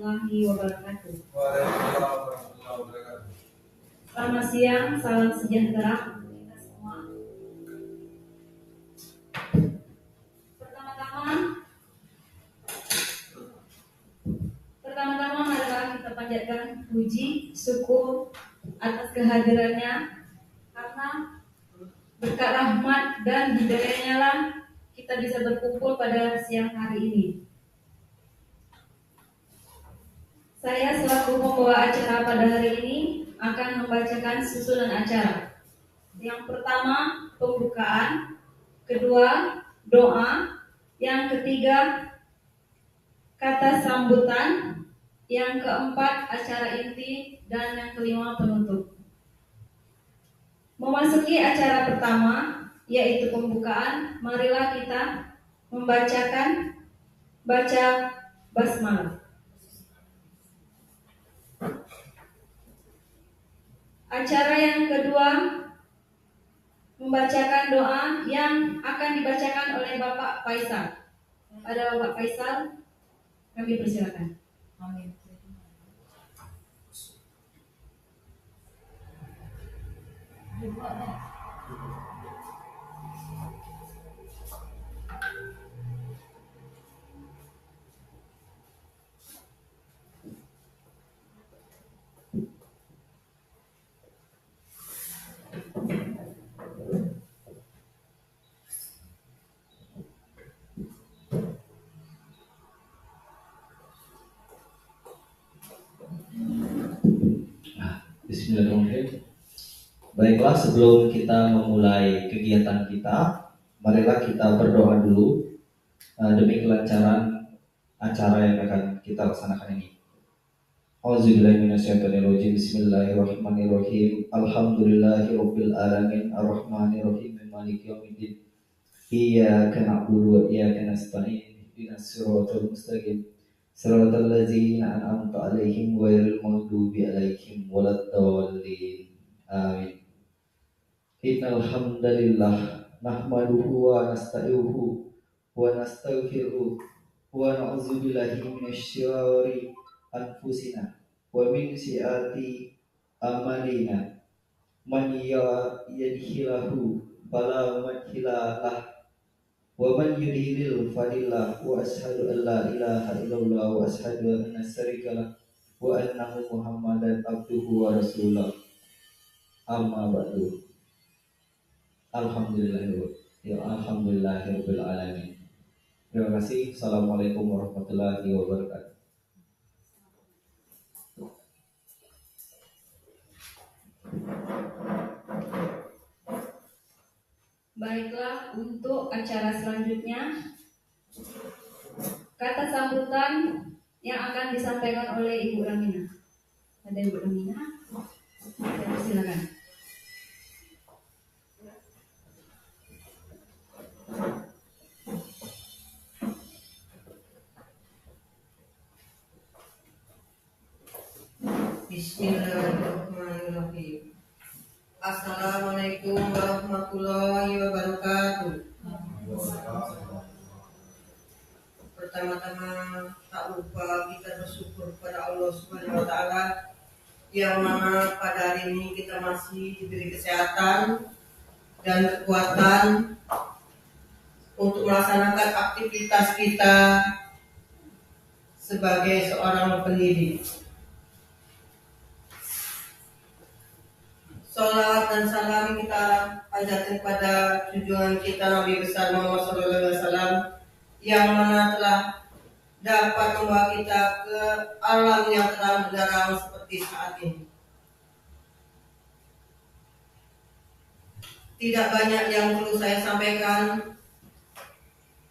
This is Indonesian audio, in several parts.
warahmatullahi wabarakatuh. Waalaikumsalam warahmatullahi wabarakatuh. Selamat siang, salam sejahtera untuk kita semua. Pertama-tama marilah kita panjatkan puji syukur atas kehadirannya, karena berkat rahmat dan hidayahnya lah kita bisa berkumpul pada siang hari ini. Saya selaku pembawa acara pada hari ini akan membacakan susunan acara. Yang pertama, pembukaan. Kedua, doa. Yang ketiga, kata sambutan. Yang keempat, acara inti. Dan yang kelima, penutup. Memasuki acara pertama, yaitu pembukaan, marilah kita baca basmalah. Acara yang kedua membacakan doa yang akan dibacakan oleh Bapak Faisal. Pada Bapak Faisal, kami persilakan. Amin. Bismillahirrahmanirrahim. Baiklah, sebelum kita memulai kegiatan kita, marilah kita berdoa dulu demi kelancaran acara yang akan kita laksanakan ini. Auzubillahi minasyaitonirrajim. Bismillahirrahmanirrahim. Alhamdulillahirabbil alamin arrahmanirrahim maliki yaumiddin. Iyyaka na'budu wa iyyaka nasta'in. Ihdinas siratal mustaqim. Siratal ladzina an'amta 'alaihim ghairil maghdubi 'alaihim waladdallin. Amin. Innal hamdalillah nahmaduhu wa nasta'inuhu wa nastaghfiruh wa na'udzu billahi minasy syarri anfusina wa min sayyiati a'malina. Man yahdihillahu fala mudilla lahu wa man yudlil falillah. Wa asyhadu an la ilaha illallah wa asyhadu anna syarika lahu wa anna muhammadan abduhu wa rasuluh. Amma ba'du. Alhamdulillahirabbil alamin. Terima kasih. Assalamualaikum warahmatullahi wabarakatuh. Baiklah, untuk acara selanjutnya, kata sambutan yang akan disampaikan oleh Ibu Ramina. Ada Ibu Ramina? Silakan. Bismillahirrahmanirrahim. Assalamualaikum warahmatullahi wabarakatuh. Pertama-tama tak lupa kita bersyukur kepada Allah Subhanahu wa taala yang mana pada hari ini kita masih diberi kesehatan dan kekuatan untuk melaksanakan aktivitas kita sebagai seorang pendidik. Salawat dan salam kita panjatkan kepada junjungan kita Nabi besar Muhammad SAW yang mana telah dapat membawa kita ke alam yang terang benderang seperti saat ini. Tidak banyak yang perlu saya sampaikan.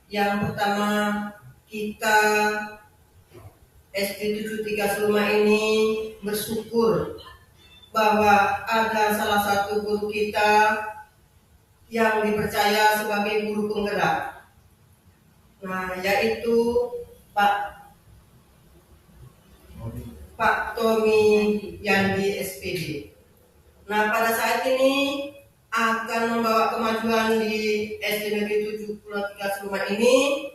Yang pertama, kita SD 73 Seluma ini bersyukur bahwa ada salah satu guru kita yang dipercaya sebagai guru penggerak. Nah, yaitu Pak Tommy Yandi SPD. Nah, pada saat ini akan membawa kemajuan di SD Negeri 73 Seluma ini.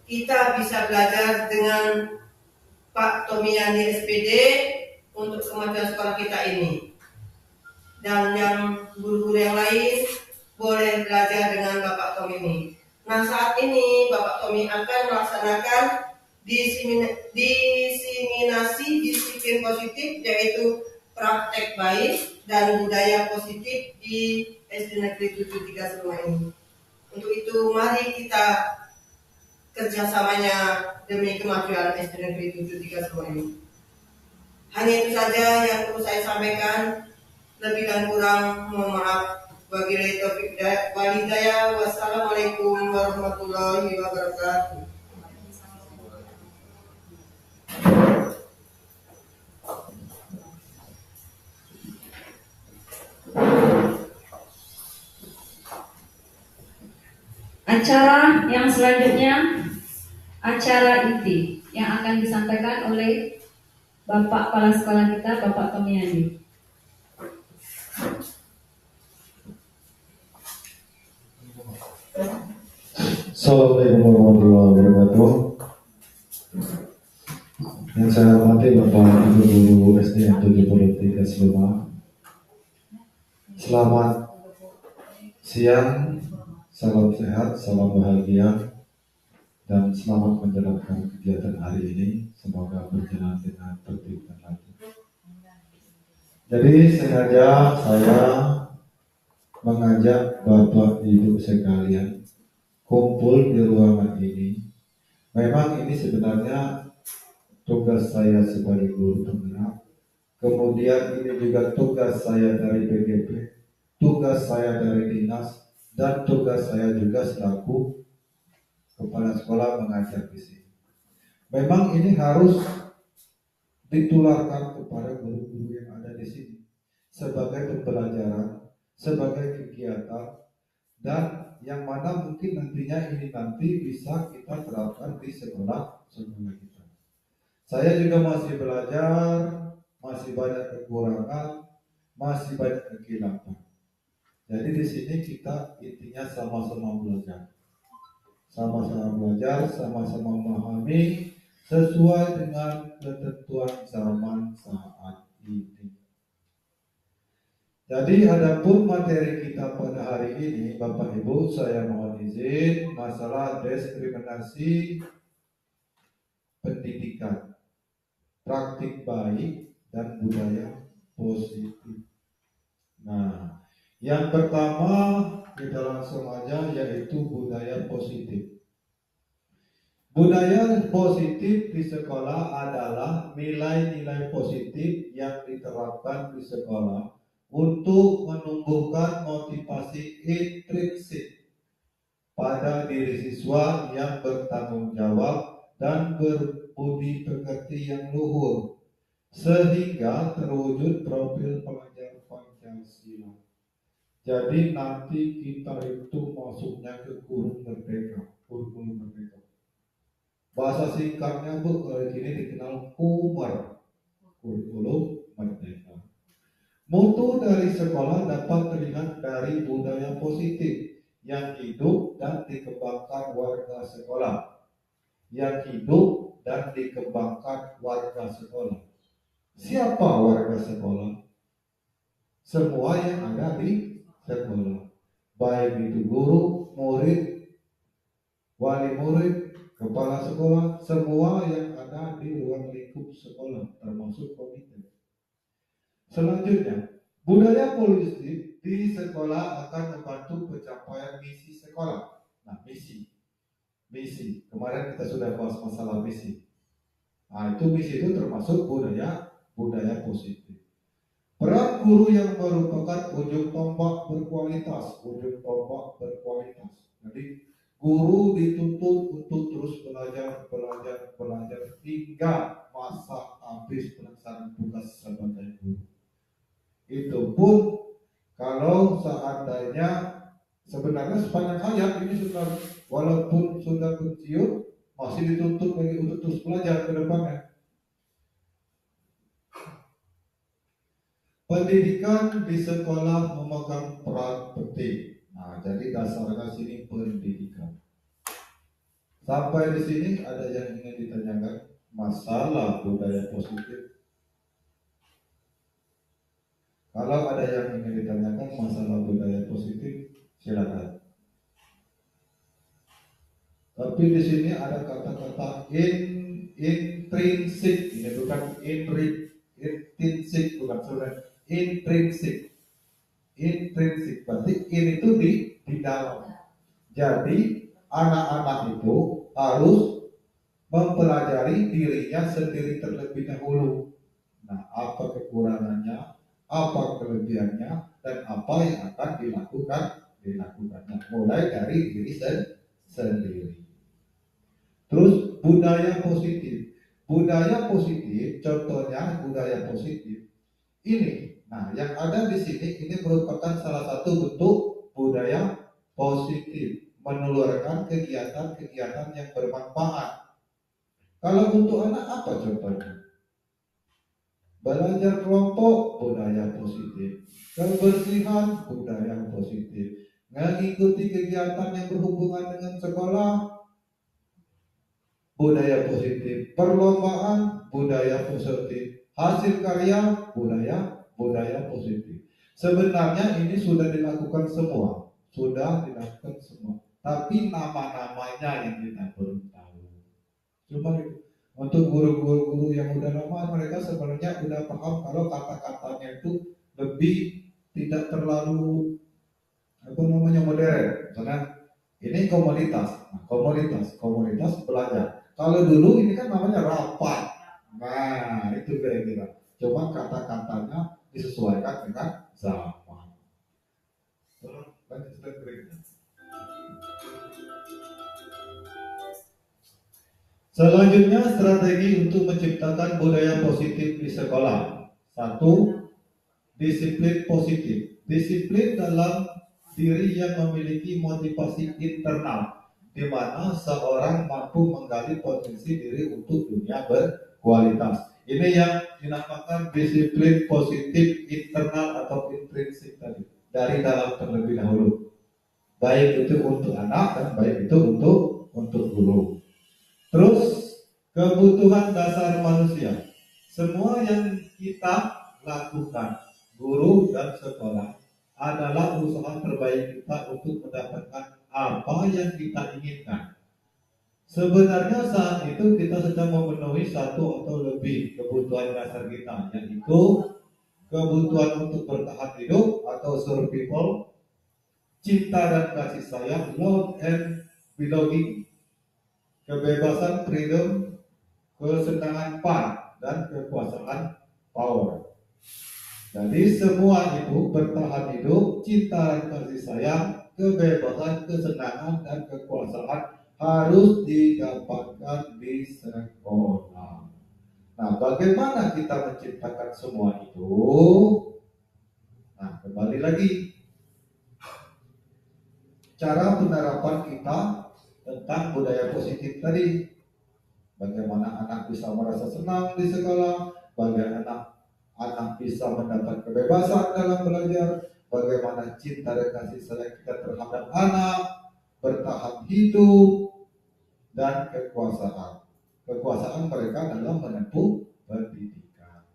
Kita bisa belajar dengan Pak Tommy Yani SPD untuk kemajuan sekolah kita ini. Dan yang guru-guru yang lain boleh belajar dengan Bapak Tommy ini. Nah, saat ini Bapak Tommy akan melaksanakan diseminasi disiplin positif, yaitu praktek baik dan budaya positif di SD Negeri 73 Seruma ini. Untuk itu mari kita kerjasamanya demi kemajuan SD Negeri 73 Seruma ini. Hanya itu saja yang perlu saya sampaikan. Lebih dan kurang mohon maaf. Wabillahi taufiq wal hidayah. Wassalamualaikum warahmatullahi wabarakatuh. Acara yang selanjutnya, acara inti yang akan disampaikan oleh Bapak Kepala Sekolah kita, Bapak Tommy Yani. Assalamualaikum warahmatullahi wabarakatuh. Yang saya hormati Bapak Ibu Guru SDN 73 Seruma. Selamat siang, salam sehat, salam bahagia, dan selamat menjalankan kegiatan hari ini. Semoga berjalan dengan tertib dan lancar. Jadi sengaja saya mengajak Bapak Ibu sekalian kumpul di ruangan ini. Memang ini sebenarnya tugas saya sebagai guru penggerak. Kemudian ini juga tugas saya dari PGP, tugas saya dari dinas, dan tugas saya juga selaku kepala sekolah mengajar di sini. Memang ini harus ditularkan kepada guru-guru yang ada di sini sebagai pembelajaran, sebagai kegiatan, dan yang mana mungkin nantinya ini nanti bisa kita terapkan di sekolah kita. Saya juga masih belajar, masih banyak kekurangan, masih banyak kekhilafan. Jadi di sini kita intinya sama-sama belajar, sama-sama memahami sesuai dengan ketentuan zaman saat ini. Jadi adapun materi kita pada hari ini, Bapak Ibu, saya mohon izin masalah diskriminasi pendidikan, praktik baik dan budaya positif. Nah, yang pertama kita langsung aja yaitu budaya positif. Budaya positif di sekolah adalah nilai-nilai positif yang diterapkan di sekolah untuk menumbuhkan motivasi intrinsik pada diri siswa yang bertanggung jawab dan berbudi pekerti yang luhur, sehingga terwujud profil pelajar Pancasila. Jadi nanti kita itu masuknya ke kurikulum merdeka. Bahasa singkatnya Bu, ini dikenal KUMER, kurikulum merdeka. Mutu dari sekolah dapat terlihat dari budaya positif yang hidup dan dikembangkan warga sekolah. Siapa warga sekolah? Semua yang ada di sekolah. Baik itu guru, murid, wali murid, kepala sekolah, semua yang ada di ruang lingkup sekolah, termasuk komite. Selanjutnya, budaya positif di sekolah akan membantu pencapaian misi sekolah. Nah, misi. Kemarin kita sudah bahas masalah misi. Nah, itu misi itu termasuk budaya positif. Peran guru yang merupakan ujung tombak berkualitas. Jadi, guru dituntut untuk terus belajar hingga masa habis pelaksanaan tugas sebagai guru. Itu pun kalau seandainya sebenarnya sepanjang hayat ini sudah, walaupun sudah pensiun, masih dituntut lagi untuk terus belajar ke depannya. Pendidikan di sekolah memegang peran penting. Nah, jadi dasarnya sini pendidikan. Sampai di sini ada yang ingin ditanyakan? masalah budaya positif? Kalau ada yang ingin ditanyakan masalah budaya positif, silakan. Tapi di sini ada kata-kata intrinsik, ini bukan intrinsik, bukan sebenarnya intrinsik. Intrinsik berarti in itu di dalam. Jadi anak-anak itu harus mempelajari dirinya sendiri terlebih dahulu. Nah, apa kekurangannya, apa kelebihannya, dan apa yang akan dilakukannya. Mulai dari diri sendiri. Terus budaya positif. Budaya positif, contohnya budaya positif ini. Nah, yang ada di sini ini merupakan salah satu bentuk budaya positif, menularkan kegiatan-kegiatan yang bermanfaat. Kalau untuk anak apa contohnya? Belajar kelompok, budaya positif. Kebersihan, budaya positif. Mengikuti kegiatan yang berhubungan dengan sekolah, budaya positif. Perlombaan, budaya positif. Hasil karya, budaya positif. Sebenarnya ini sudah dilakukan semua. Tapi nama-namanya yang kita belum tahu. Cuma untuk guru-guru yang udah lama, mereka sebenarnya udah paham kalau kata-katanya itu lebih tidak terlalu modern. Misalnya ini komunitas, komunitas belajar. Kalau dulu ini kan namanya rapat. Nah, itu kira-kira. Cuma kata-katanya disesuaikan dengan zaman. Lanjut slide berikutnya. Selanjutnya, strategi untuk menciptakan budaya positif di sekolah. 1. Disiplin positif. Disiplin dalam diri yang memiliki motivasi internal, di mana seorang mampu menggali potensi diri untuk dunia berkualitas. Ini yang dinamakan disiplin positif internal atau intrinsik tadi, dari dalam terlebih dahulu. Baik itu untuk anak dan baik itu untuk guru. Terus kebutuhan dasar manusia. Semua yang kita lakukan, guru dan sekolah, adalah usaha terbaik kita untuk mendapatkan apa yang kita inginkan. Sebenarnya saat itu kita sedang memenuhi satu atau lebih kebutuhan dasar kita, yaitu kebutuhan untuk bertahan hidup atau survival, cinta dan kasih sayang, love and belonging, kebebasan, freedom, kesenangan, fun, dan kekuasaan, power. Jadi semua itu bertahan hidup, cinta dan kasih sayang, kebebasan, kesenangan, dan kekuasaan harus didapatkan di sekolah. Nah, bagaimana kita menciptakan semua itu? Nah, kembali lagi. Cara penerapan kita tentang budaya positif tadi. Bagaimana anak bisa merasa senang di sekolah, bagaimana anak bisa mendapat kebebasan dalam belajar, bagaimana cinta dan kasih sayang kita terhadap anak, bertahan hidup, dan kekuasaan mereka dalam menempuh pendidikan.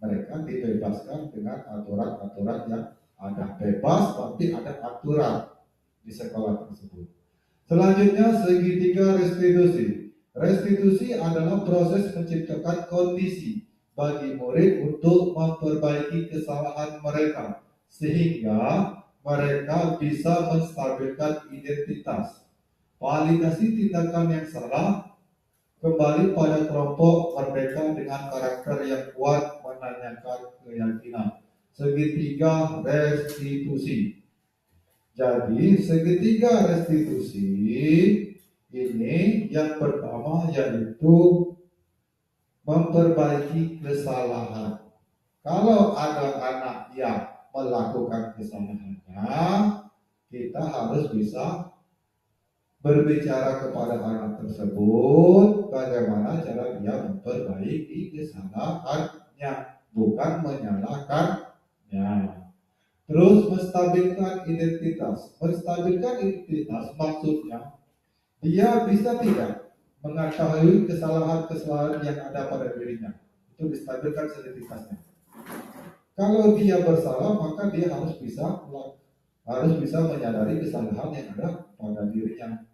Mereka dibebaskan dengan aturan-aturan yang ada. Bebas tapi ada aturan di sekolah tersebut. Selanjutnya, segitiga restitusi. Restitusi adalah proses menciptakan kondisi bagi murid untuk memperbaiki kesalahan mereka sehingga mereka bisa menstabilkan identitas. Validasi tindakan yang salah kembali pada kelompok merdeka dengan karakter yang kuat menanyakan keyakinan. Segitiga restitusi. Jadi segitiga restitusi ini yang pertama yaitu memperbaiki kesalahan. Kalau ada anak yang melakukan kesalahannya, kita harus bisa berbicara kepada anak tersebut bagaimana cara dia memperbaiki kesalahannya, bukan menyalahkannya. Terus menstabilkan identitas. Menstabilkan identitas maksudnya dia bisa tidak mengetahui kesalahan-kesalahan yang ada pada dirinya. Itu distabilkan soliditasnya. Kalau dia bersalah, maka dia harus bisa menyadari kesalahan yang ada pada dirinya.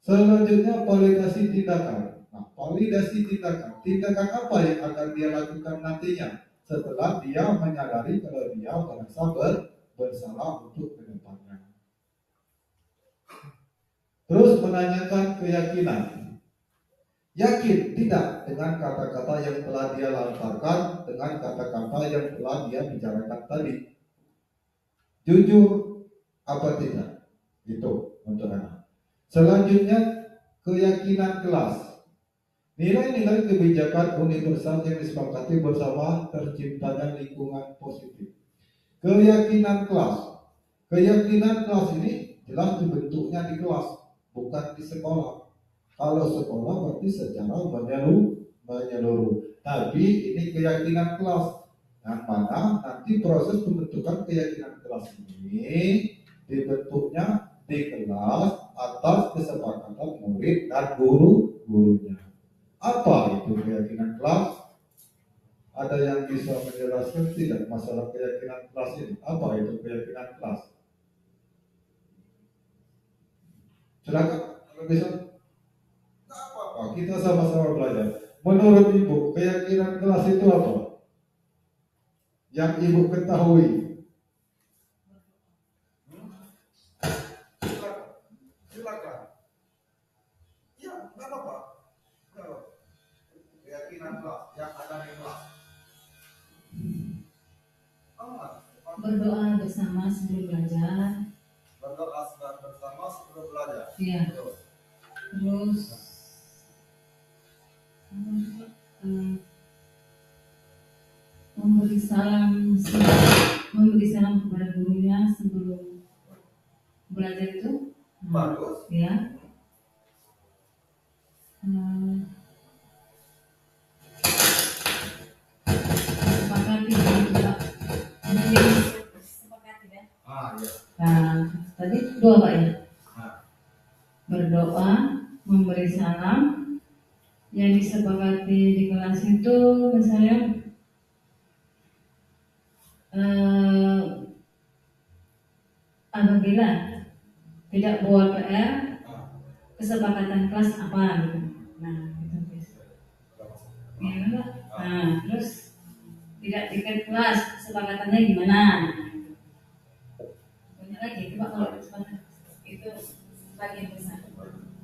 Selanjutnya validasi tindakan. Nah, validasi tindakan apa yang akan dia lakukan nantinya setelah dia menyadari kalau dia merasa bersalah untuk kedepannya. Terus menanyakan keyakinan. Yakin tidak dengan kata-kata yang telah dia lontarkan, dengan kata-kata yang telah dia bicarakan tadi. Jujur apa tidak? Itu untuk anak. Selanjutnya keyakinan kelas. Nilai-nilai kebijakan universal yang disepakati bersama terciptanya lingkungan positif. Keyakinan kelas. Keyakinan kelas ini jelas dibentuknya di kelas, bukan di sekolah. Kalau sekolah berarti secara menyeluruh. Tapi ini keyakinan kelas. Yang mana nanti proses pembentukan keyakinan kelas ini dibentuknya di kelas atas kesepakatan murid dan guru-gurunya. Apa itu keyakinan kelas? Ada yang bisa menjelaskan tidak masalah keyakinan kelas ini? Apa itu keyakinan kelas? Silakan, kalau bisa. Nggak apa-apa, kita sama-sama belajar. Menurut Ibu, keyakinan kelas itu apa? Yang Ibu ketahui. Silakan. Ya, nggak apa-apa. Keyakinan kelas yang ada di kelas. Berdoa bersama sebelum belajar. Berdoa bersama sebelum belajar. Iya. Terus memberi salam kepada gurunya sebelum belajar itu. Bagus. Ya. Sepakati juga. Sepakati ya. Iya. Nah, tadi dua Pak ya. Berdoa, memberi salam, yang disepakati di kelas itu misalnya apabila tidak buat PR, kesepakatan kelas apa gitu. Nah, itu bisa. Ya, enggak? Nah, terus tidak tiket kelas, kesepakatannya gimana? Banyak lagi itu Pak kalau kesepakatan itu bagian besar.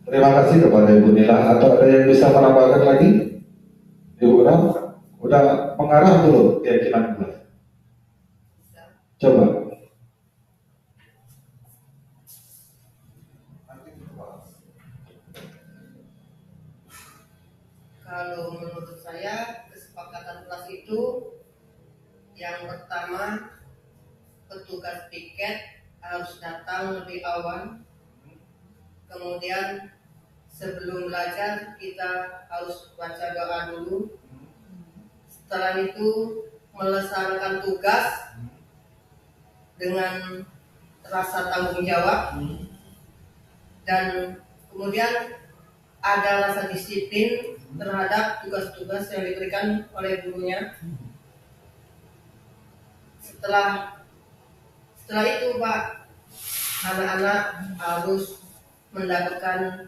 Terima kasih kepada Ibu Nila. Atau ada yang bisa menambahkan lagi? Ibu Ram, udah mengarah belum keyakinan kelas? Coba. Kalau menurut saya kesepakatan kelas itu yang pertama, petugas piket harus datang lebih awal. Kemudian sebelum belajar kita harus baca doa dulu. Setelah itu melaksanakan tugas dengan rasa tanggung jawab, dan kemudian ada rasa disiplin terhadap tugas-tugas yang diberikan oleh gurunya. Setelah itu Pak, anak-anak harus mendapatkan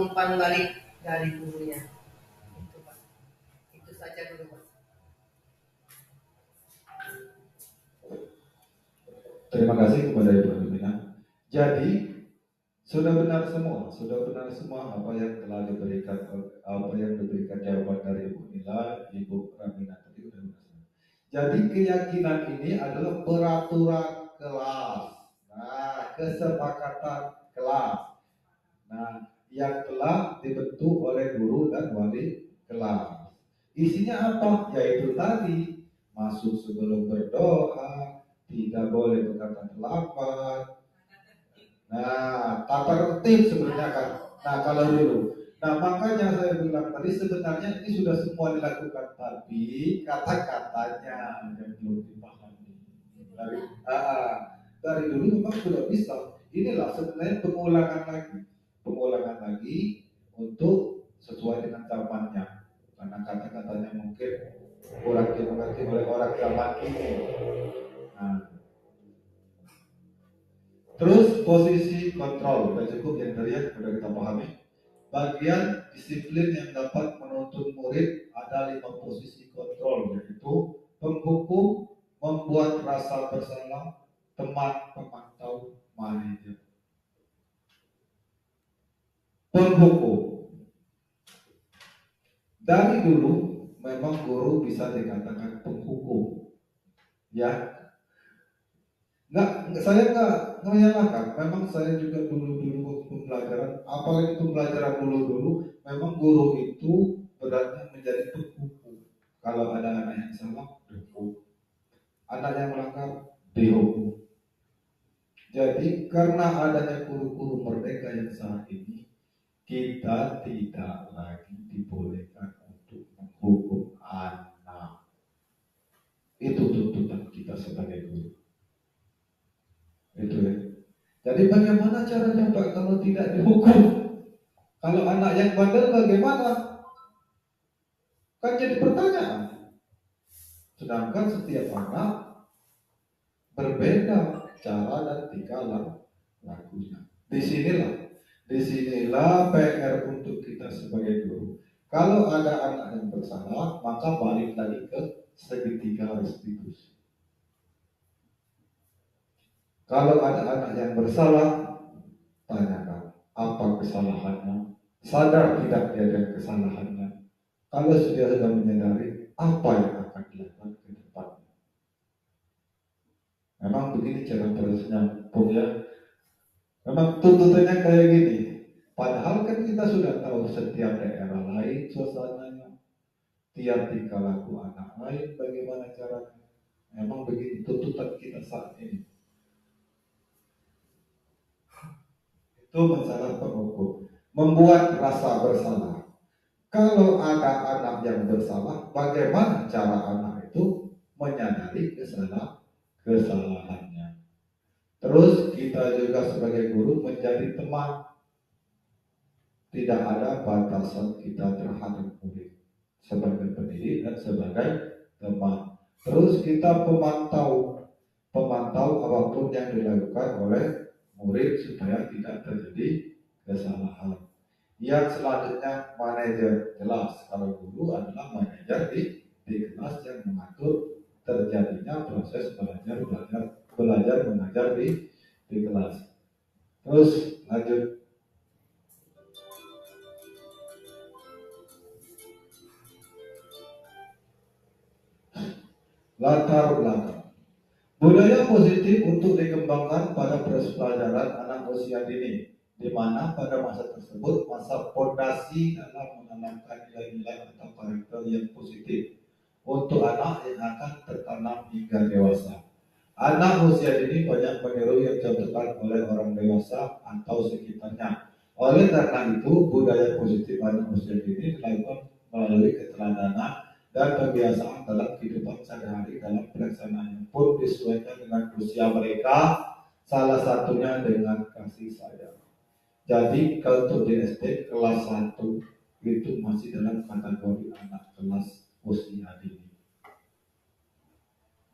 umpan balik dari gurunya. Itu Pak. Itu saja dulu Pak. Terima kasih kepada Ibu Amina. Jadi sudah benar semua apa yang telah diberikan, apa yang diberikan jawaban dari Ibu Nila, Ibu Ramina tadi sudah benar. Jadi keyakinan ini adalah peraturan kelas. Nah, kesepakatan kelas. Nah, yang telah dibentuk oleh guru dan wali kelas. Isinya apa? Yaitu tadi masuk sebelum berdoa, tidak boleh berkata terlambat. Nah, tata tertib sebenarnya kan. Nah, kalau dulu. Nah, makanya saya bilang tadi sebenarnya ini sudah semua dilakukan, tapi kata-katanya yang belum dipahami. Dari dulu memang sudah bisa. Inilah sebenarnya pengulangan lagi untuk sesuai dengan zamannya, karena kata-katanya mungkin kurang dimengerti oleh orang zaman ini. Nah, terus posisi kontrol, sudah cukup yang tadi ya, sudah kita pahami. Bagian disiplin yang dapat menuntun murid ada 5 posisi kontrol, yaitu penghukum, membuat rasa bersalah, teman, pemantau, manajer. Penghukum. Dari dulu memang guru bisa dikatakan penghukum, ya. Saya nggak menyalahkan. Memang saya juga dulu waktu pembelajaran, apalagi pembelajaran dulu, memang guru itu beratnya menjadi penghukum. Kalau ada anak yang salah, dihukum. Anak yang melanggar, dihukum. Jadi karena adanya guru-guru merdeka yang saat ini, kita tidak lagi dibolehkan untuk menghukum anak. Itu tuntutan kita sebagai guru. Itu ya. Jadi bagaimana caranya Pak kalau tidak dihukum? Kalau anak yang bandel bagaimana? Kan jadi pertanyaan. Sedangkan setiap anak berbeda cara dan tingkah lakunya. Disinilah PR untuk kita sebagai guru. Kalau ada anak yang bersalah, maka balik lagi ke segitiga restitusi. Kalau ada anak yang bersalah, tanyakan apa kesalahannya, sadar tidak dia ada kesalahannya. Kalau sudah menyadari, apa yang akan dilakukan ke depannya. Memang begini cara prosesnya, ya. Memang tuntutannya kayak gini. Padahal kan kita sudah tahu setiap daerah lain suasananya, tiap tingkah laku anak lain bagaimana caranya. Memang begini tuntutan kita saat ini. Itu masalah penghukum. Membuat rasa bersalah. Kalau ada anak yang bersalah, bagaimana cara anak itu menyadari kesalahannya. Terus kita juga sebagai guru menjadi teman. Tidak ada batasan kita terhadap murid sebagai pendidik dan sebagai teman. Terus kita pemantau apapun yang dilakukan oleh murid supaya tidak terjadi kesalahan. Yang selanjutnya manajer, jelas kalau guru adalah manajer di kelas yang mengatur terjadinya proses belajar mengajar di kelas. Terus lanjut. Latar belakang. Budaya positif untuk dikembangkan pada proses pelajaran anak usia dini, di mana pada masa tersebut masa fondasi dalam menanamkan nilai-nilai atau karakter yang positif untuk anak yang akan tertanam hingga dewasa. Anak usia dini banyak meniru yang dicontohkan oleh orang dewasa atau sekitarnya. Oleh karena itu, budaya positif anak usia dini dilakukan melalui keteladanan dan kebiasaan dalam kehidupan sehari-hari dalam pelaksanaannya pun disesuaikan dengan usia mereka, salah satunya dengan kasih sayang. Jadi kalau untuk di SD kelas 1 itu masih dalam kategori anak kelas usia dini.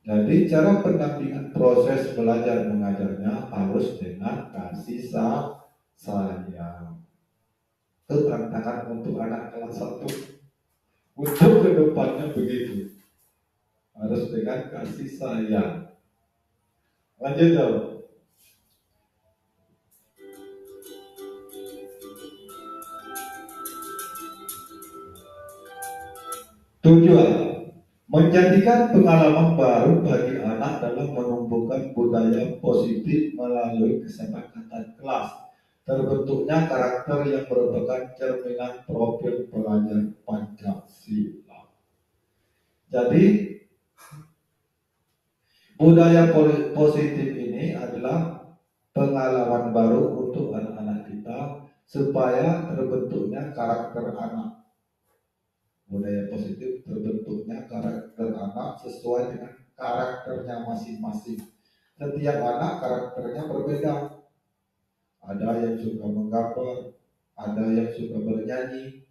Jadi cara pendampingan proses belajar mengajarnya harus dengan kasih sayang. Itu tantangan untuk anak kelas 1. Untuk kedepannya begitu, harus dengan kasih sayang. Lanjut dong. Tujuan menjadikan pengalaman baru bagi anak dalam menumbuhkan budaya positif melalui kesepakatan kelas. Terbentuknya karakter yang merupakan cerminan profil pelajar Pancasila. Jadi budaya positif ini adalah pengalaman baru untuk anak-anak kita supaya terbentuknya karakter anak. Budaya positif terbentuknya karakter anak sesuai dengan karakternya masing-masing. Setiap anak karakternya berbeda. Ada yang suka menggambar, ada yang suka bernyanyi,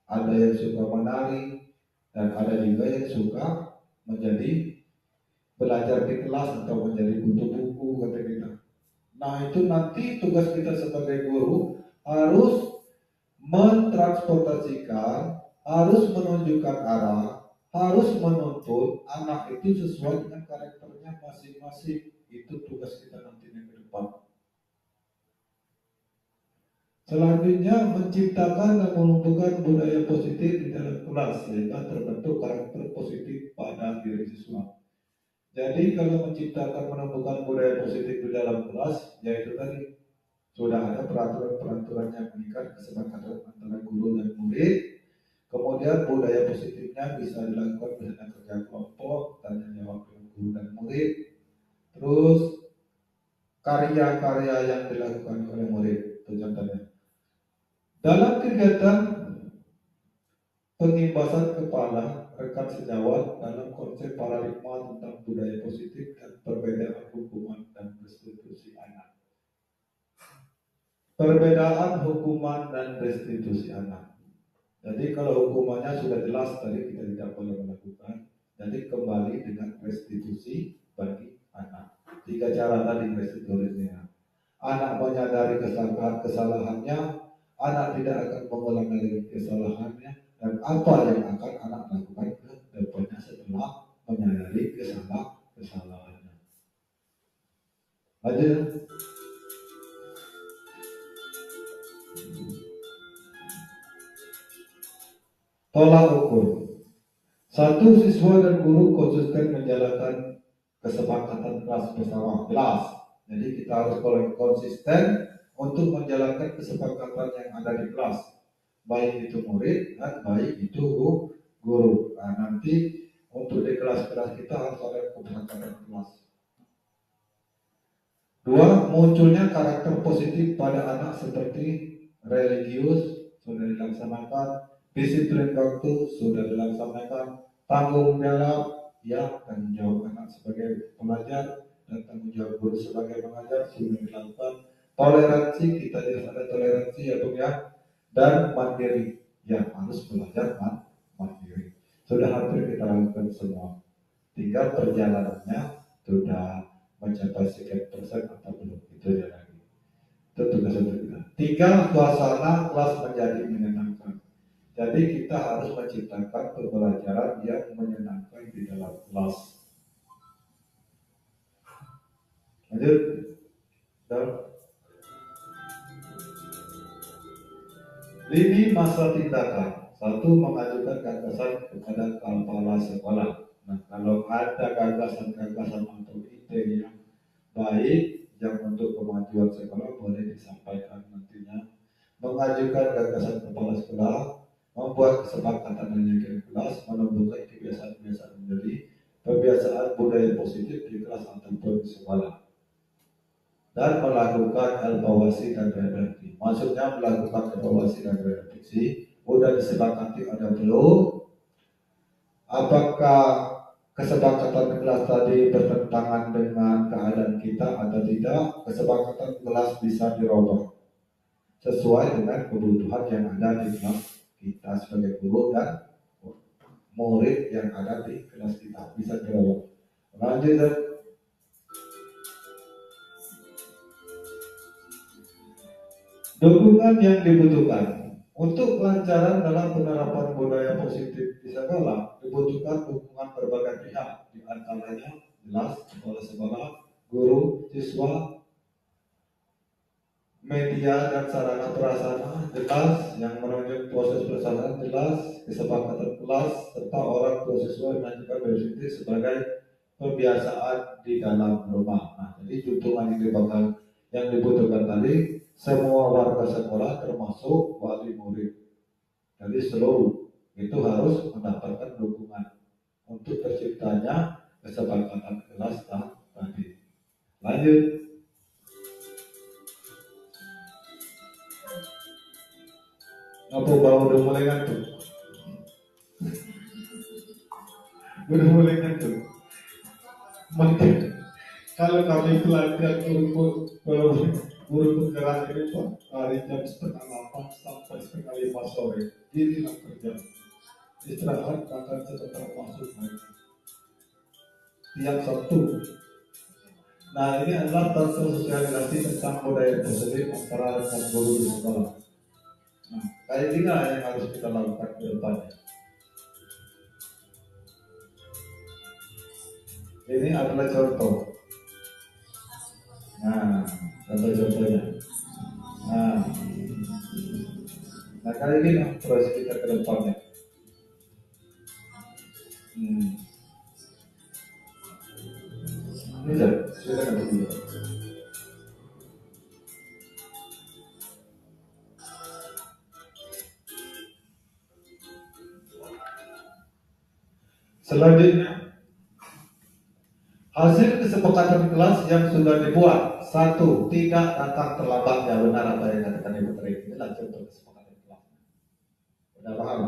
ada yang suka menari, dan ada juga yang suka menjadi belajar di kelas atau menjadi kutu buku kata kita. Nah itu nanti tugas kita sebagai guru harus mentransportasikan, harus menunjukkan arah, harus menuntun anak itu sesuai dengan karakternya masing-masing. Itu tugas kita nanti ke depan. Selanjutnya menciptakan dan menumbuhkan budaya positif di dalam kelas sehingga terbentuk karakter positif pada diri siswa. Jadi kalau menciptakan menumbuhkan budaya positif di dalam kelas, yaitu tadi sudah ada peraturan-peraturan yang mengikat kesepakatan antara guru dan murid. Kemudian budaya positifnya bisa dilakukan dengan kerja kelompok, tanya jawab dengan guru dan murid. Terus karya-karya yang dilakukan oleh murid, itu contohnya. Dalam kegiatan pengimbasan kepala rekan sejawat dalam konsep paradigma tentang budaya positif dan perbedaan hukuman dan restitusi anak. Perbedaan hukuman dan restitusi anak. Jadi kalau hukumannya sudah jelas tadi kita tidak boleh melakukan, jadi kembali dengan restitusi bagi anak. 3 cara tadi restitusinya. Anak menyadari kesalahannya, anak tidak akan mengulang lagi kesalahannya, dan apa yang akan anak lakukan ke depannya setelah menyadari kesalahannya. Lanjut. Tolak ukur. 1. Siswa dan guru konsisten menjalankan kesepakatan kelas bersama kelas. Jadi kita harus konsisten untuk menjalankan kesepakatan yang ada di kelas, baik itu murid dan baik itu guru. Nah, nanti untuk di kelas-kelas kita harus ada kesepakatan kelas. 2. Munculnya karakter positif pada anak seperti religius sudah dilaksanakan, disiplin waktu sudah dilaksanakan, tanggung jawab tanggung jawab anak sebagai pelajar dan tanggung jawab guru sebagai pengajar sudah dilakukan. Toleransi, kita harus ada toleransi ya Bung ya, dan mandiri, harus belajar mandiri. Sudah hampir kita lakukan semua. Tinggal perjalanannya sudah mencapai sekian persen atau belum, itu aja lagi. Itu tugas untuk kita. 3. Suasana kelas menjadi menyenangkan. Jadi kita harus menciptakan pembelajaran yang menyenangkan di dalam kelas. Lanjut. Lini masa tindakan. 1. Mengajukan gagasan kepada kepala sekolah. Nah, kalau ada gagasan-gagasan atau ide yang baik yang untuk kemajuan sekolah boleh disampaikan nantinya. Mengajukan gagasan kepala sekolah, membuat kesepakatan dengan kelas, menumbuhkan kebiasaan-kebiasaan menjadi kebiasaan budaya positif di kelas ataupun di sekolah. Dan melakukan evaluasi dan refleksi. Maksudnya melakukan evaluasi dan refleksi. Udah disepakati ada belum? Apakah kesepakatan kelas tadi bertentangan dengan keadaan kita atau tidak? Kesepakatan kelas bisa dirubah sesuai dengan kebutuhan yang ada di kelas kita sebagai guru dan murid yang ada di kelas kita, bisa dirubah. Lanjut. Dukungan yang dibutuhkan untuk kelancaran dalam penerapan budaya positif di sekolah dibutuhkan dukungan berbagai pihak, di antaranya jelas kepala sekolah, guru, siswa, media dan sarana prasarana jelas, yang menunjuk proses pelaksanaan jelas, kesepakatan kelas serta orang tua siswa mengajukan babysitting sebagai kebiasaan di dalam rumah. Nah, jadi dukungan yang dibutuhkan tadi semua warga sekolah termasuk wali murid. Jadi seluruh itu harus mendapatkan dukungan untuk terciptanya kesepakatan kelas tadi. Lanjut. Apa bau udah mulai ngantuk? Udah mulai ngantuk. Mungkin kalau kami pelatihan guru penggerak ini Pak, dari jam 7:30 sampai 4:30 sore. Inilah kerja. Istirahat makan sebentar masuk lagi. Tiap Sabtu. Nah ini adalah tentang sosialisasi tentang budaya positif antara rekan guru di sekolah. Nah kayak gini yang harus kita lakukan ke depannya. Ini adalah contoh. Nah, contoh-contohnya. Nah kayak gini terus kita ke depannya. Ini sudah dulu. Selanjutnya, hasil kesepakatan kelas yang sudah dibuat. 1. Tidak datang terlambat. Ya benar apa yang katakan Ibu Tri. Inilah contoh kesepakatan kelas. Sudah paham?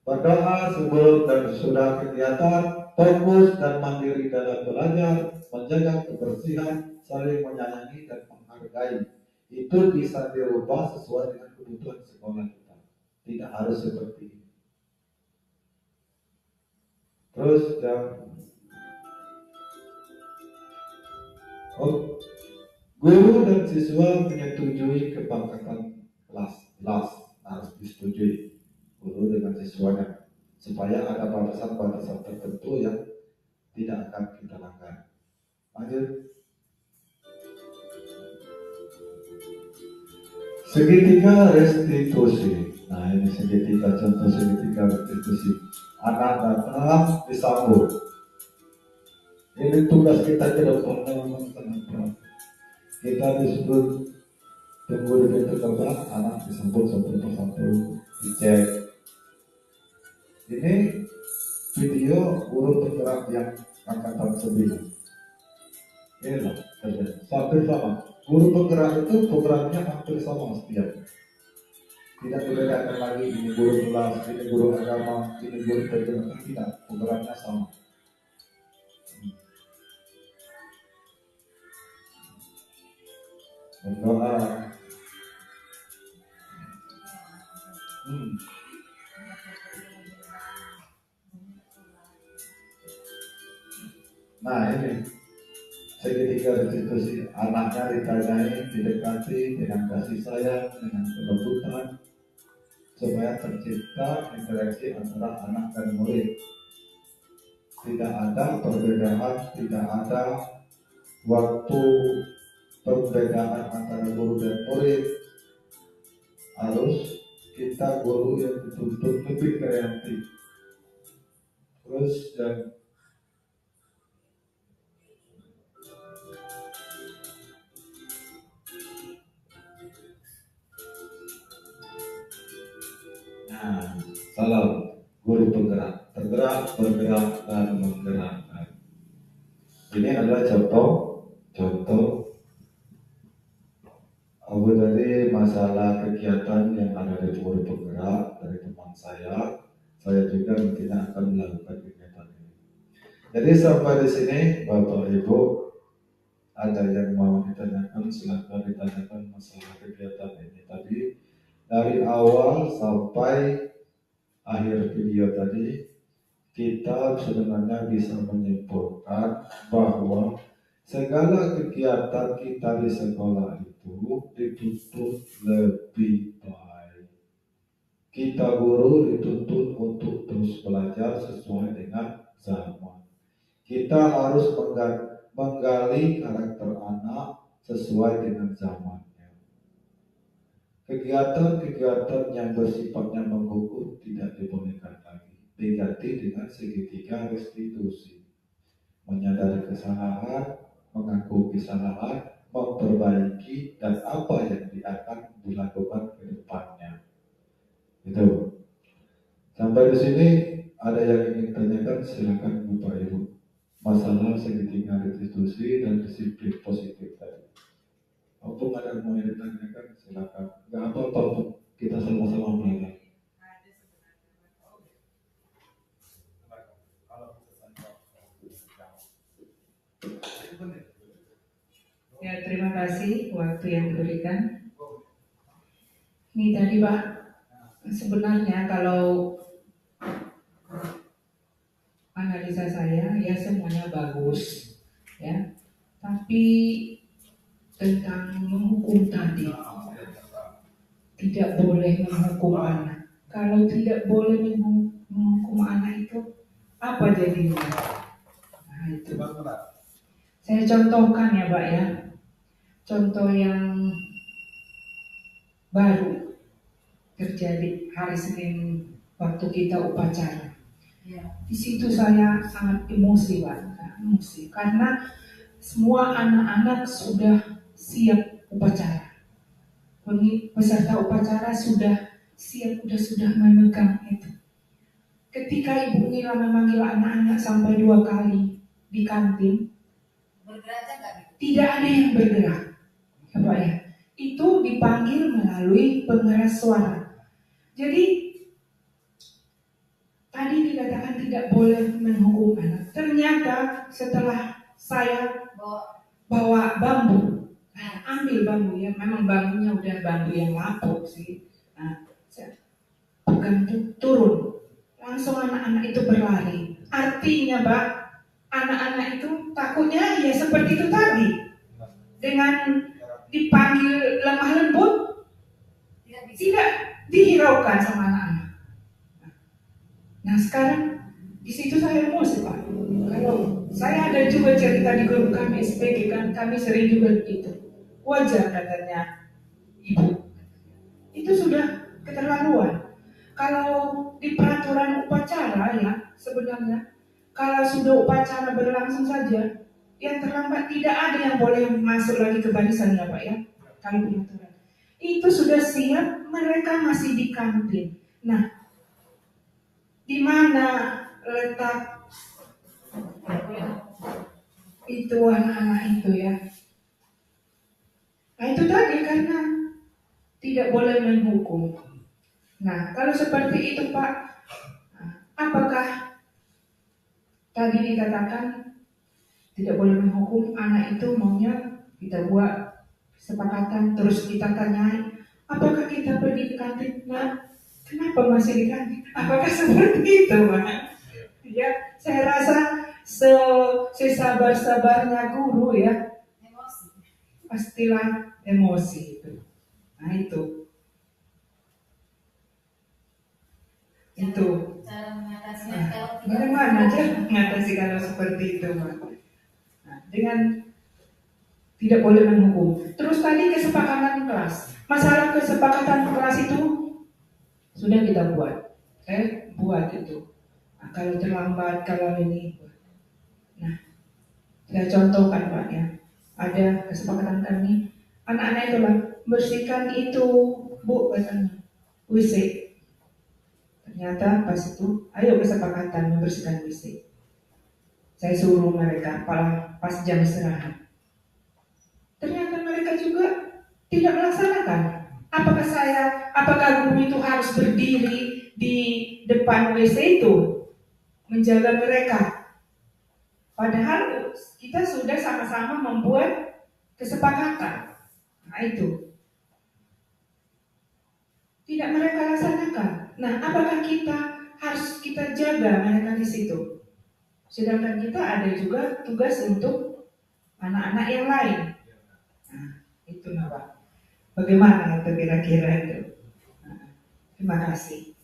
Berdoa sebelum dan sudah kegiatan, fokus dan mandiri dalam belajar, menjaga kebersihan, saling menyayangi dan menghargai. Itu bisa dirubah sesuai dengan kebutuhan sekolah kita. Tidak harus seperti ini. Terus guru dan siswa menyetujui kepangkatan kelas harus disetujui guru dengan siswanya supaya ada batasan-batasan tertentu yang tidak akan kita langgar. Lanjut. Segitiga restitusi. Nah ini segitiga, contoh segitiga restitusi. Anak datang disambut. Ini tugas kita ke depan teman-teman. Kita disuruh tunggu di pintu gerbang, anak disambut satu persatu, dicek. Ini video guru penggerak yang angkatan 9. Inilah kerja. Hampir sama. Guru penggerak itu programnya hampir sama setiap. Tidak dibedakan lagi ini guru kelas, ini guru agama, ini guru penggerak. Tidak, programnya sama. Berdoa. Nah ini segitiga restitusi. Anaknya ditanyai, didekati dengan kasih sayang, dengan kelembutan, supaya tercipta interaksi antara anak dan murid. Tidak ada perbedaan, tidak ada waktu perbedaan antara guru dan murid. Harus kita guru yang dituntut lebih kreatif. Terus dan salam guru penggerak, tergerak, bergerak dan menggerakkan. Ini adalah contoh dari masalah kegiatan yang ada di guru penggerak dari teman saya. Saya juga nantinya akan melakukan kegiatan ini. Jadi sampai di sini Bapak Ibu, ada yang mau ditanyakan silakan ditanyakan masalah kegiatan ini tadi dari awal sampai akhir video tadi. Kita sebenarnya bisa menyimpulkan bahwa segala kegiatan kita di sekolah itu dituntut lebih baik. Kita guru dituntut untuk terus belajar sesuai dengan zaman. Kita harus menggali karakter anak sesuai dengan zamannya. Kegiatan-kegiatan yang bersifatnya menghukum tidak dibolehkan lagi. Diganti dengan segitiga restitusi. Menyadari kesalahan, mengaku kesalahan, memperbaiki, dan apa yang akan dilakukan ke depannya. Itu. Sampai di sini ada yang ingin tanyakan, silakan Bapak Ibu. Masalah segitiga restitusi dan disiplin positif tadi. Maupun ada yang mau ditanyakan, silakan. Gak apa-apa, kita sama-sama belajar. Ya, terima kasih waktu yang diberikan. Ini tadi Pak, sebenarnya kalau analisa saya ya semuanya bagus ya, tapi tentang menghukum tadi tidak boleh menghukum anak. Kalau tidak boleh menghukum anak itu apa jadinya? Nah itu. Saya contohkan ya Pak ya, contoh yang baru terjadi hari Senin waktu kita upacara. Di situ saya sangat emosi Pak, emosi karena semua anak-anak sudah siap upacara, peserta upacara sudah siap, sudah memegang itu. Ketika Ibu Nila memanggil anak-anak sampai 2 kali di kantin, tidak ada yang bergerak, ya Pak ya. Itu dipanggil melalui pengeras suara. Jadi tadi dikatakan tidak boleh menghukum anak. Ternyata setelah saya bawa bambu, ambil bambu ya, memang bambunya udah bambu yang lapuk sih. Nah, saya pegang itu turun, langsung anak-anak itu berlari. Artinya Pak, anak-anak itu takutnya ya seperti itu tadi, dengan dipanggil lemah lembut, tidak dihiraukan sama anak-anak. Nah sekarang di situ saya emosi Pak. Kalau saya ada juga cerita di grup kami SPG kan, kami sering juga itu. Wajar katanya Ibu. Itu sudah keterlaluan. Kalau di peraturan upacara ya sebenarnya, kalau sudah upacara berlangsung saja, yang terlambat tidak ada yang boleh masuk lagi ke barisan ya Pak ya. Kalau peraturan itu sudah siap, mereka masih di kantin. Nah, di mana letak itu anak-anak itu ya? Nah itu tadi karena tidak boleh menghukum. Nah kalau seperti itu Pak, apakah tadi dikatakan tidak boleh menghukum, anak itu maunya kita buat kesepakatan, terus kita tanyai, apakah kita pergi ke kantin? Nah, kenapa masih di kantin? Apakah seperti itu Pak? Ya, saya rasa sesabar-sabarnya guru ya, pastilah emosi itu. Nah itu cara mengatasinya kalau tidak bagaimana cara mengatasi kalau seperti itu Pak? Nah, dengan tidak boleh menghukum. Terus tadi kesepakatan kelas, masalah kesepakatan kelas itu sudah kita buat. Saya buat itu. Nah, kalau terlambat, kalau ini. Nah, saya contohkan Pak ya. Ada kesepakatan kami, anak-anak itu lah bersihkan itu Bu katanya WC. Ternyata pas itu, ayo kesepakatan membersihkan WC. Saya suruh mereka pas jam istirahat. Ternyata mereka juga tidak melaksanakan. Apakah guru itu harus berdiri di depan WC itu menjaga mereka? Padahal kita sudah sama-sama membuat kesepakatan. Nah itu tidak mereka laksanakan. Nah, apakah harus kita jaga mereka di situ? Sedangkan kita ada juga tugas untuk anak-anak yang lain. Nah, itu Pak. Bagaimana itu kira-kira itu? Nah, terima kasih.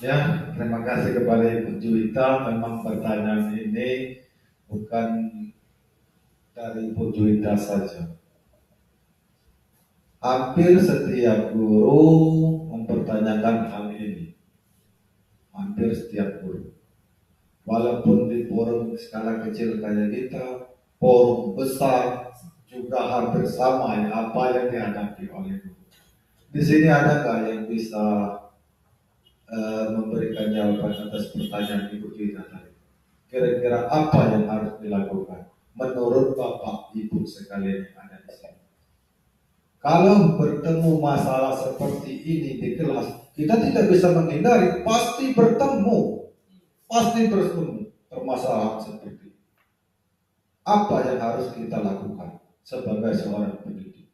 Ya, terima kasih kepada Ibu Juwita. Memang pertanyaan ini bukan dari Ibu Juwita saja. Hampir setiap guru mempertanyakan hal ini. Hampir setiap guru. Walaupun di forum skala kecil kayak kita, forum besar juga hampir sama apa yang dihadapi oleh guru. Di sini ada nggak yang bisa memberikan jawaban atas pertanyaan Ibu Juwita tadi? Kira-kira apa yang harus dilakukan menurut Bapak Ibu sekalian yang ada di sini? Kalau bertemu masalah seperti ini di kelas, kita tidak bisa menghindari, pasti bertemu. pasti bertemu permasalahan seperti itu. Apa yang harus kita lakukan sebagai seorang pendidik?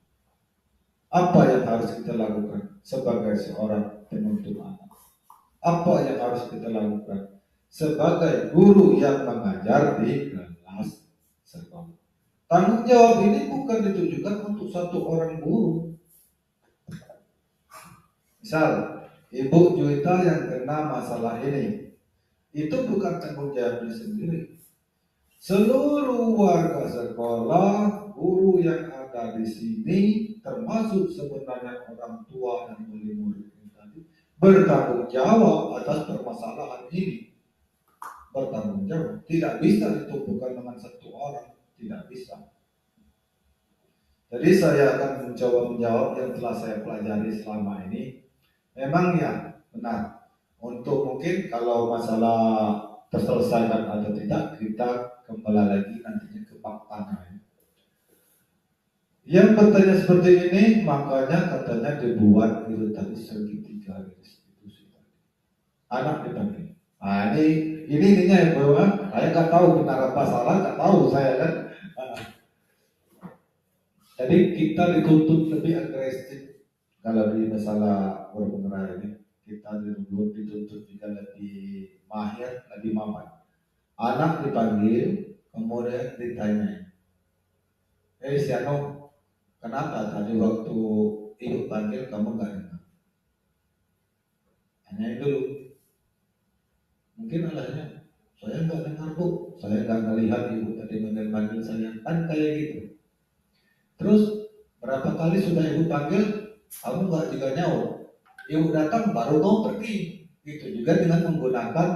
Apa yang harus kita lakukan sebagai seorang penuntut anak? Apa yang harus kita lakukan sebagai guru yang mengajar di kelas sekolah? Tanggung jawab ini bukan ditujukan untuk satu orang guru. Misal, Ibu Juwita yang kena masalah ini, itu bukan tanggung jawab dia sendiri. Seluruh warga sekolah, guru yang ada di sini, termasuk sebenarnya orang tua dan murid-murid ini tadi, bertanggung jawab atas permasalahan ini. Bertanggung jawab, tidak bisa ditumpukan dengan satu orang, tidak bisa. Jadi saya akan mencoba menjawab yang telah saya pelajari selama ini. Memang ya benar. Untuk mungkin kalau masalah terselesaikan atau tidak, kita kembali lagi nantinya ke faktanya. Yang bertanya seperti ini, makanya katanya dibuat itu tadi segitiga restitusi. Anak dipanggil. Nah ini ininya ya bahwa saya nggak tahu benar apa salah, nggak tahu saya kan. Jadi kita dituntut lebih agresif. Kalau di masalah berpengerai ini, kita dituntut juga lebih mahir, lebih mapan. Anak dipanggil, kemudian ditanya, Siano, kenapa tadi waktu ibu panggil kamu nggak dengar? Tanyain dulu. Mungkin alasannya, saya nggak dengar bu, saya nggak melihat ibu tadi manggil saya, kan kayak gitu. Terus berapa kali sudah ibu panggil? Kamu nggak juga nyawa. Ibu datang baru kamu pergi. Itu juga dengan menggunakan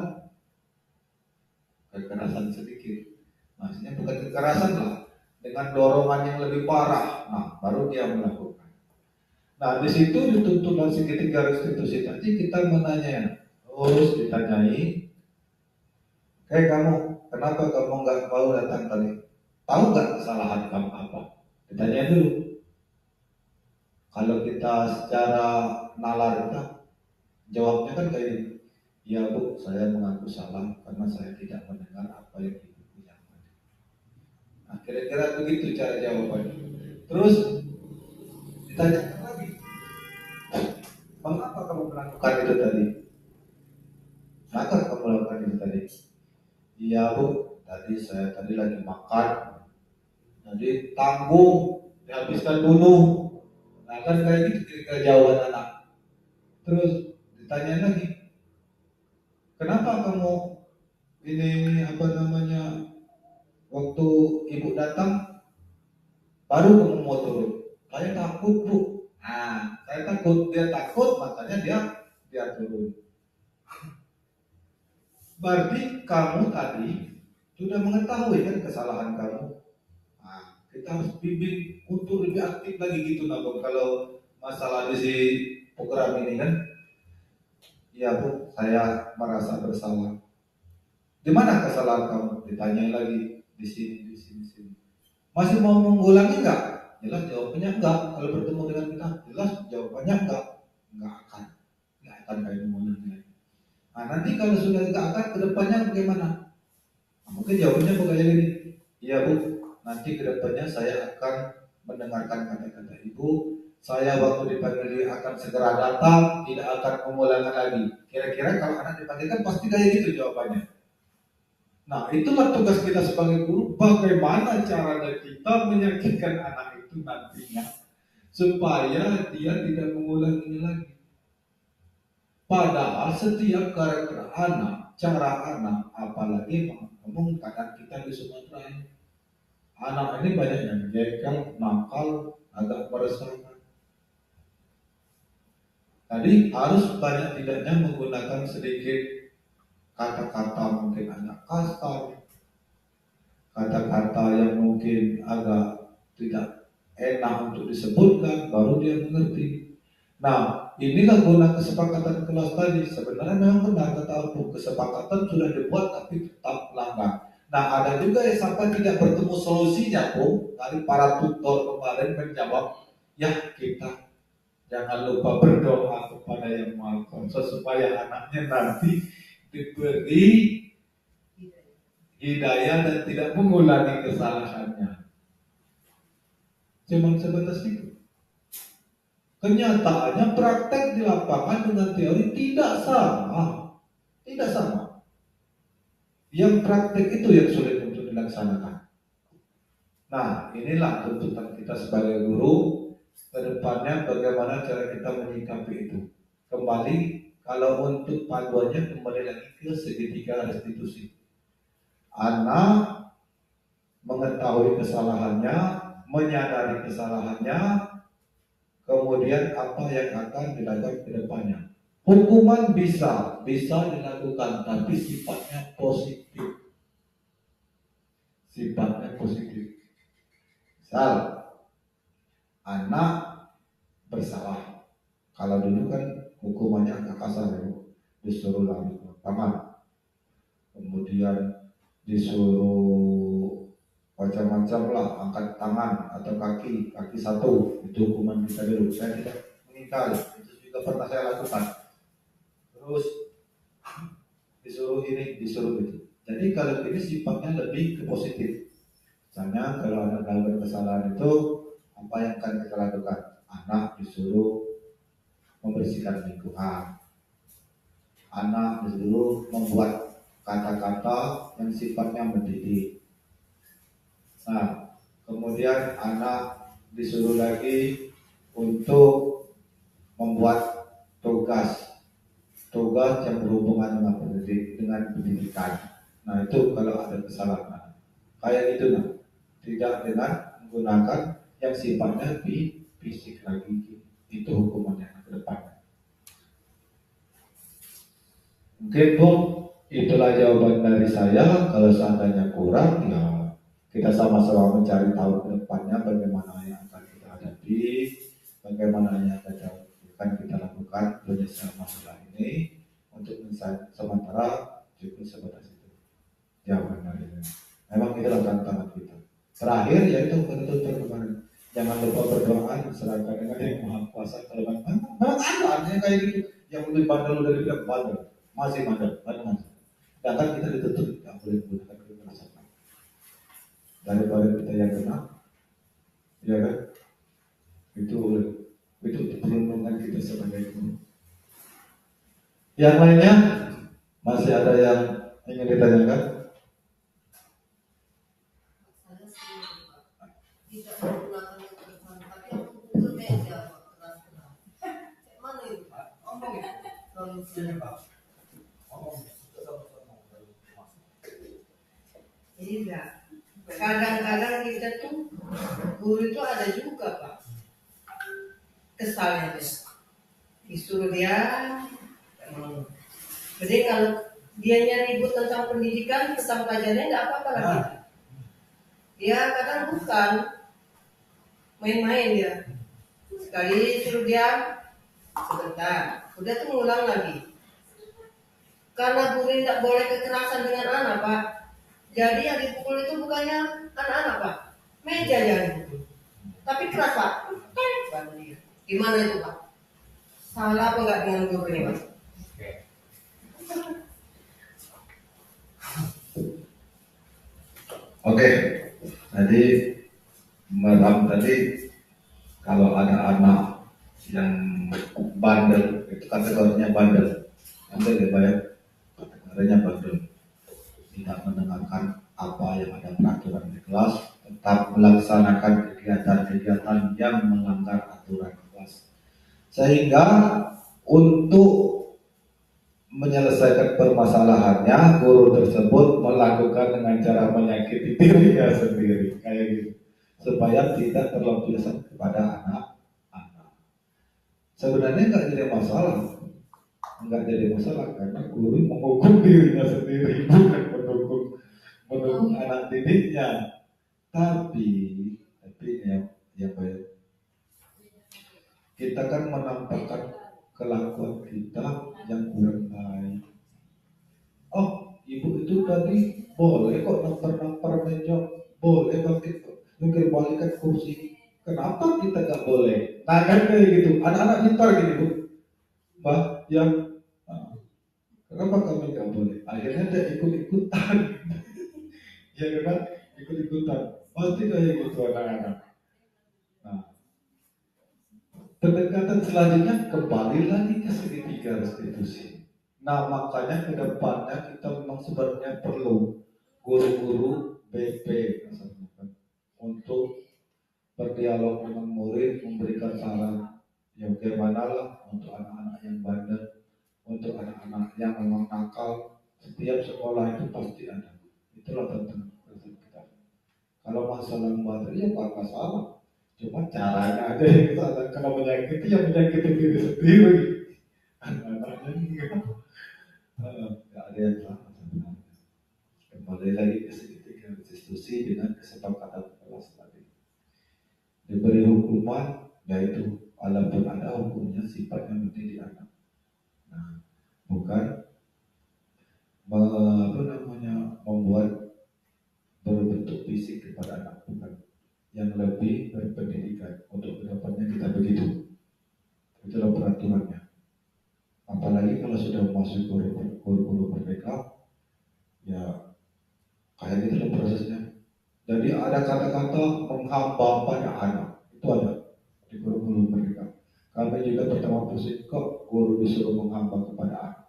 kekerasan sedikit. Maksudnya bukan kekerasan lah, dengan dorongan yang lebih parah. Nah, baru dia melakukan. Nah, di situ dituntut dalam segitiga restitusi tadi kita menanya, terus ditanyai, kamu, kenapa kamu nggak mau datang tadi? Tahu nggak kesalahan kamu apa? Ditanya dulu. Kalau kita secara nalar kita jawabnya kan kayak ini, ya bu, saya mengaku salah karena saya tidak mendengar apa yang ibu bilang. Nah, kira-kira begitu cara jawabannya. Terus ditanya lagi, mengapa kamu melakukan itu tadi? Maka kamu melakukan itu tadi? Iya bu, tadi saya lagi makan, jadi tanggung dihabiskan dulu. Nah kan kayak gitu kira-kira jawaban anak. Terus ditanya lagi, kenapa kamu ini waktu ibu datang baru kamu mau turun? Saya takut bu. Nah saya takut, dia takut makanya dia turun. Berarti kamu tadi sudah mengetahui kan kesalahan kamu. Kita harus bimbing untuk lebih aktif lagi gitu nabung. Kalau masalah di si program ini kan, ya bu, saya merasa bersalah. Di mana kesalahan kamu? Ditanya lagi di sini. Masih mau mengulangi nggak? Jelas jawabannya enggak. Kalau bertemu dengan kita, jelas jawabannya enggak akan kayak mengulangi. Nah nanti kalau sudah enggak akan, kedepannya bagaimana? Nah, mungkin jawabannya bukan ini. Iya bu. Nanti kedepannya saya akan mendengarkan kata-kata ibu. Saya waktu dipanggil akan segera datang, tidak akan mengulangi lagi. Kira-kira kalau anak dipanggil kan pasti kayak gitu jawabannya. Nah itulah tugas kita sebagai guru. Bagaimana caranya kita meyakinkan anak itu nantinya supaya dia tidak mengulangi lagi. Padahal setiap karakter anak, cara anak, apalagi ngomong kadang kita di Sumatera ini, anak ini banyak yang jegal, nakal, agak meresahkan. Tadi harus banyak tidaknya menggunakan sedikit kata-kata mungkin agak kasar, kata-kata yang mungkin agak tidak enak untuk disebutkan, baru dia mengerti. Nah, inilah guna kesepakatan kelas tadi. Sebenarnya memang benar kata Alpu, kesepakatan sudah dibuat tapi tetap langgar. Nah ada juga yang sampai tidak bertemu solusinya pun dari para tutor kemarin menjawab, ya kita jangan lupa berdoa kepada Yang Maha Kuasa supaya anaknya nanti diberi hidayah dan tidak mengulangi kesalahannya. Cuman sebatas itu. Kenyataannya praktek di lapangan dengan teori tidak sama. Tidak sama. Yang praktek itu yang sulit untuk dilaksanakan. Nah, inilah tuntutan kita sebagai guru. Kedepannya bagaimana cara kita menyikapi itu. Kembali, kalau untuk panduannya kembali lagi ke segitiga restitusi. Anak mengetahui kesalahannya, menyadari kesalahannya, kemudian apa yang akan dilakukan ke depannya. Hukuman bisa dilakukan, tapi sifatnya positif. Sifatnya positif. Misal, anak bersalah. Kalau dulu kan hukumannya agak kasar ya, disuruh lari ke lapangan, kemudian disuruh macam-macam lah, angkat tangan atau kaki satu, itu hukuman kita dulu. Saya tidak mengingkari, itu juga pernah saya lakukan. Terus disuruh ini, disuruh itu. Jadi kalau ini sifatnya lebih ke positif. Misalnya kalau anak melakukan kesalahan itu, apa yang akan kita lakukan? Anak disuruh membersihkan lingkungan. Anak disuruh membuat kata-kata yang sifatnya mendidik. Nah, kemudian anak disuruh lagi untuk membuat tugas yang berhubungan dengan pendidikan. Nah, itu kalau ada kesalahan. Kayak gitu, nah. Tidak dengan menggunakan yang sifatnya fisik lagi. Itu hukumannya ke depan. Mungkin Bu, itulah jawaban dari saya. Kalau seandainya kurang, ya kita sama-sama mencari tahu ke depannya bagaimana yang akan kita hadapi, bagaimana yang akan kita lakukan penyelesaian masalah ini. Untuk sementara cukup sebatas itu jawaban dari saya. Memang itulah tantangan kita. Terakhir yaitu penutupan kemarin. Jangan lupa berdoa serahkan dengan yang Maha Kuasa. Kalau memang ada kayak gitu, yang lebih bandel dari bilang bandel, masih bandel. Sedangkan kita ditutup tidak boleh menggunakan kekerasan. Daripada kita yang kena, ya kan? Itu perlindungan kita sebagai guru. Yang lainnya masih ada yang ingin ditanyakan? Tidak menggunakan kekerasan, tapi aku pukul meja keras-keras. Mana itu Pak? Omong ya? Solusinya Pak. Iya. Kadang-kadang kita tuh guru itu ada juga Pak kesalnya deh. Disuruh dia. Jadi kalau dia ribut tentang pendidikan, tentang pelajarannya nggak apa-apa lagi. Dia kadang bukan main-main dia. Sekali suruh dia sebentar, udah tuh ngulang lagi. Karena guru tidak boleh kekerasan dengan anak Pak. Jadi yang dipukul itu bukannya anak-anak Pak, meja yang dipukul. Tapi keras Pak. Gimana itu Pak? Salah apa enggak dengan guru ini Pak? Oke. Jadi Madam tadi kalau ada anak yang bandel, itu kategorinya bandel. Bandel ya Pak ya? Kategorinya bandel. Tidak mendengarkan apa yang ada peraturan di kelas, tetap melaksanakan kegiatan-kegiatan yang melanggar aturan kelas. Sehingga untuk menyelesaikan permasalahannya, guru tersebut melakukan dengan cara menyakiti dirinya sendiri, kayak gitu, supaya tidak terlampiaskan kepada anak-anak. Sebenarnya nggak jadi masalah, karena guru menghukum dirinya sendiri, bukan mendukung anak didiknya. Tapi ya baik, kita kan menampakkan kelakuan kita yang kurang baik. Oh, ibu itu tadi boleh kok nampar meja, boleh bangkit balikan kursi. Kenapa kita nggak boleh? Nah kan kayak gitu, anak-anak pintar gini Bu, Mbak, yang kenapa kami nggak boleh? Akhirnya dia ikut-ikutan. ya kan, ikut-ikutan, pasti kayak gitu anak-anak. Nah, pendekatan selanjutnya kembali lagi ke segitiga restitusi. Nah, makanya ke depannya kita memang sebenarnya perlu guru-guru BP misalnya, kan, untuk berdialog dengan murid, memberikan saran yang bagaimana lah untuk anak-anak yang bandel, untuk anak-anak yang memang nakal. Setiap sekolah itu pasti ada. Itulah tantangan kita. Kalau masalah membantu ya nggak masalah, cuma caranya ada yang salah. Kalau menyakiti ya menyakiti diri sendiri. Anak-anaknya nggak ada yang salah sebenarnya. Kembali lagi ke segitiga restitusi dengan kesepakatan kelas tadi. Diberi hukuman, yaitu walaupun ada hukumnya sifatnya mendidik anak. Nah, bukan membuat berbentuk fisik kepada anak, bukan, yang lebih berpendidikan. Untuk kedepannya kita begitu. Itulah peraturannya. Apalagi kalau sudah masuk guru-guru merdeka, ya kayak gitu lah prosesnya. Jadi ada kata-kata menghamba pada anak, itu ada di guru-guru merdeka. Kami juga pertama pusing kok guru disuruh menghamba kepada anak.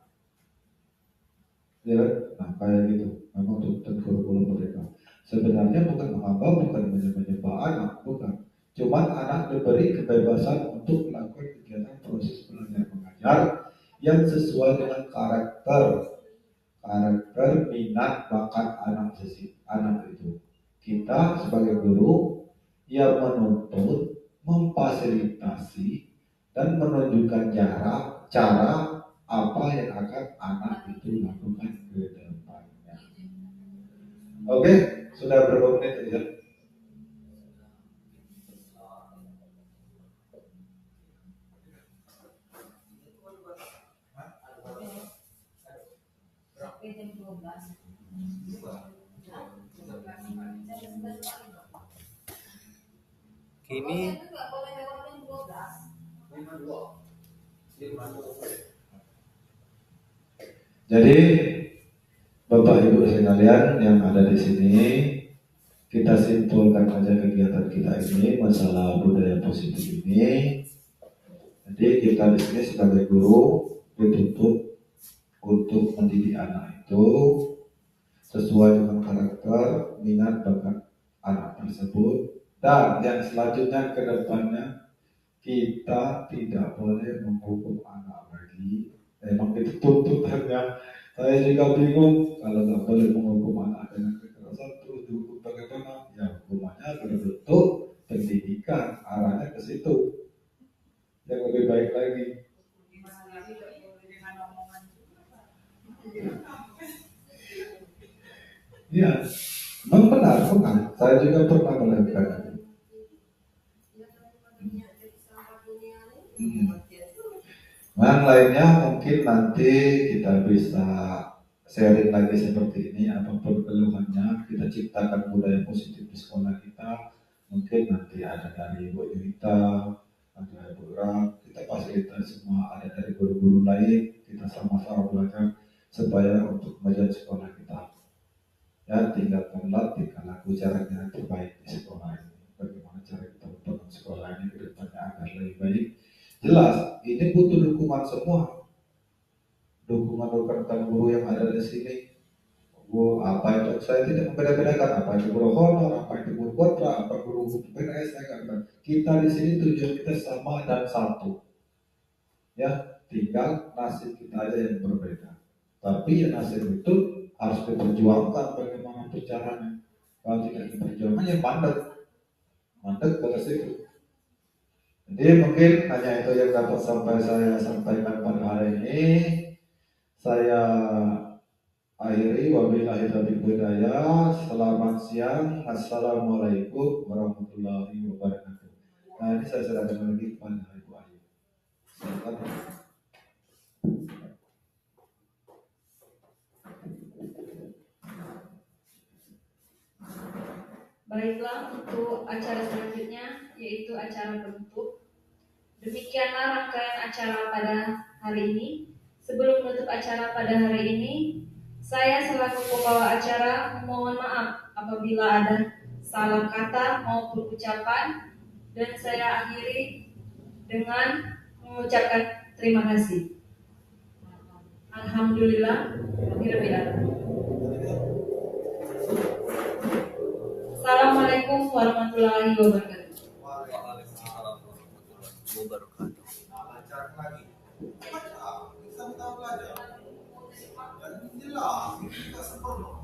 Ya, nah kayak gitu. Memang tuntutan guru-guru merdeka. Sebenarnya bukan menghamba, bukan menyembah anak, bukan. Cuman anak diberi kebebasan untuk melakukan kegiatan proses belajar mengajar yang sesuai dengan karakter minat bakat anak itu. Kita sebagai guru yang menuntut, memfasilitasi dan menunjukkan cara apa yang akan anak itu lakukan ke depannya. Oke, sudah berapa menit ya? Kini jadi Bapak Ibu sekalian yang ada di sini, kita simpulkan aja kegiatan kita ini masalah budaya positif ini. Jadi kita di sini sebagai guru dituntut untuk mendidik anak itu sesuai dengan karakter minat bakat anak tersebut. Dan yang selanjutnya ke depannya kita tidak boleh menghukum anak lagi. Memang itu tuntutannya. Saya juga bingung kalau nggak boleh menghukum anak dengan kekerasan, terus dihukum bagaimana? Ya hukumannya berbentuk pendidikan, arahnya ke situ. Yang lebih baik lagi. Ya, memang benar. Saya juga pernah melakukan itu. Yang lainnya mungkin nanti kita bisa sharing lagi seperti ini, apapun keluhannya kita ciptakan budaya positif di sekolah kita. Mungkin nanti ada dari Ibu Yunita, ada Ibu Ram, kita fasilitasi semua, ada dari guru-guru lain, kita sama-sama belajar supaya untuk kemajuan sekolah kita. Ya, tinggalkanlah tingkah laku caranya terbaik di sekolah ini. Bagaimana cara kita membangun sekolah ini ke depannya agar lebih baik. Jelas, ini butuh dukungan semua. Dukungan rekan guru yang ada di sini. Apa itu? Saya tidak membeda-bedakan apa itu guru honor, apa itu guru kontra, apa guru PNS. Kita di sini tujuan kita sama dan satu. Ya, tinggal nasib kita aja yang berbeda. Tapi ya nasib itu harus diperjuangkan bagaimana caranya. Kalau tidak diperjuangkan ya mandek terus itu. Jadi mungkin hanya itu yang dapat saya sampaikan pada hari ini. Saya akhiri, wabillahi taufiq hidayah. Selamat siang. Assalamualaikum warahmatullahi wabarakatuh. Nah ini saya serahkan lagi kepada Ibu Ayu. Silakan. Baiklah, untuk acara selanjutnya yaitu acara penutup. Demikianlah rangkaian acara pada hari ini. Sebelum menutup acara pada hari ini, Saya selaku pembawa acara mohon maaf apabila ada salah kata maupun ucapan, dan saya akhiri dengan mengucapkan terima kasih. Alhamdulillah. Assalamualaikum warahmatullahi wabarakatuh. Waalaikumsalam warahmatullahi wabarakatuh. Lancar lagi. Kita minta belajar. Dan jelas kita sempurna.